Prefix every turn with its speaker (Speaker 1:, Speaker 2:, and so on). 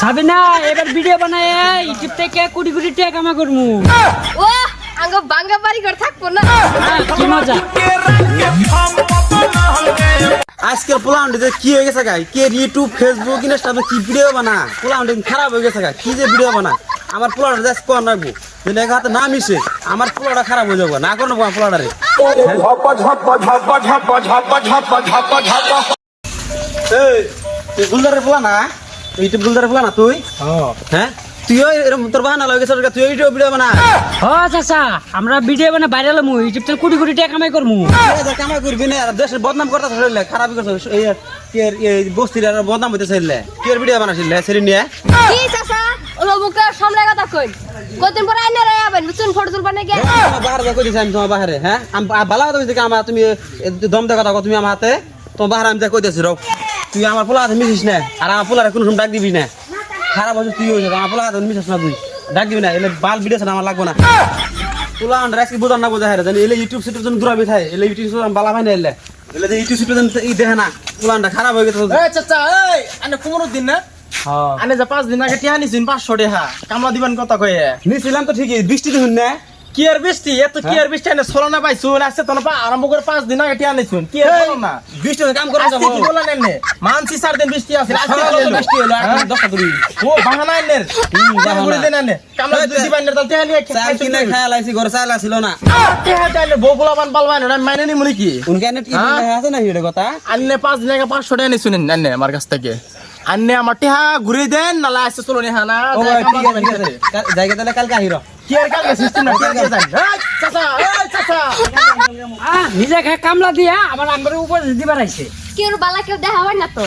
Speaker 1: সাবিনা এবার ভিডিও বানায় ইউটিউব থেকে কোটি কোটি টাকা কামা করমু।
Speaker 2: ও আঙ্গ বাঙ্গা বাড়ি ঘর থাকবো না।
Speaker 1: কি মজা।
Speaker 3: আজকাল পোলাউন্ডে কি হয়ে গেছে গাই কে ইউটিউব ফেসবুক ইনস্টাগ্রামে কি ভিডিও বানা পোলাউন্ডে খারাপ হয়ে গেছে গাই কি যে ভিডিও বানা আমার পোলাউন্ডে জাস্ট কোন রাখবো যদি এক হাতে না মিশে আমার পোলাউন্ডটা খারাপ হয়ে যাবো না করবো আমার পোলাউন্ডারে এই তুই গুলদারের পোলা না ইউটিউব গুলদারের পোলা না তুই হ্যাঁ তুইও এরকম তোর বাহানা লাগে তুই ইউটিউব ভিডিও বানা
Speaker 1: চাচা আমরা ভিডিও বানা ভাইরাল হমু ইউটিউব থেকে কোটি কোটি টাকা কামাই করমু।
Speaker 3: কামাই করবি না দেশের বদনাম করতে চলে খারাপ করছে এই বস্তির আর বদনাম হইতে চাইলে কি ভিডিও বানাইছিলে সেরি নিয়ে
Speaker 2: কি চাচা ওলো মুখে সামনে কথা কই কতদিন পর আইনা রে আবেন বুঝুন ফটো তুলবা নাকি
Speaker 3: বাহারে কই দিছি আমি তোমার বাহারে হ্যাঁ আমি ভালো কথা কইছি আমার তুমি দম দে কথা তুমি আমার হাতে তোমার বাহারে আমি যা কইতেছি রও তুই আমার পোলা হাতে মিশিস না আর আমার পোলারে কোনো সময় ডাক দিবি না খারাপ হচ্ছে তুই হয়েছে আমার পোলা হাতে মিশিস না তুই ডাক দিবি না এলে বাল ভিডিও আমার লাগবো না পোলা রাখি বোঝার না বোঝা হারে জানি এলে ইউটিউব সিটিউব জন্য দূরাবি থাকে এলে ইউটিউব বালা ভাই না এলে এলে যে ইউটিউব সিটিউব ই দেখে না পোলাটা খারাপ হয়ে গেছে
Speaker 4: এই চাচা এই আনে 15 দিন না আনে যা 5 দিন আগে টিয়া নিছিন 500 টাকা কামলা দিবেন কথা কয়ে
Speaker 3: নিছিলাম তো ঠিকই বৃষ্টি দেখুন না
Speaker 4: কি আর বৃষ্টি এত কি আর বৃষ্টি আনে ছলনা পাইছুন আছে তো না আরম্ভ করে 5 দিন আগে টিয়া নিছুন কি আর ছলনা
Speaker 3: বৃষ্টি কাম করে
Speaker 4: আজকে কি বলেন এনে মানসি 4 দিন বৃষ্টি আছে আজকে
Speaker 3: বৃষ্টি হলো 10টা ধরি
Speaker 4: ও বাহানা এনে বাহানা দেন এনে কামলা দিবেন না তাহলে টিয়া নিয়ে
Speaker 3: চাল কিনে খায়াল আইছি ঘরে চাল ছিল না
Speaker 4: টিয়া চাইলে বউগুলা বান পালবাই না মাইনে নি মুনি কি
Speaker 3: উনকে এনে টিভি আছে না হিড়ে কথা
Speaker 4: আন্নে 5 দিন আগে 500 টাকা নিছুন আন্নে আমার কাছ থেকে আন্নে আমার টিহা ঘুরে দেন নালা আছে চলো নি হানা
Speaker 3: ও ঠিক আছে জায়গা তাহলে কালকে আহিরো
Speaker 4: কি আর কালকে সিস্টেম না কালকে যান এই চাচা
Speaker 1: নিজে কামলা দিয়া আবার আমার উপর দিবার আইছে
Speaker 2: কি ওর বালা কেউ দেখা হয় না তো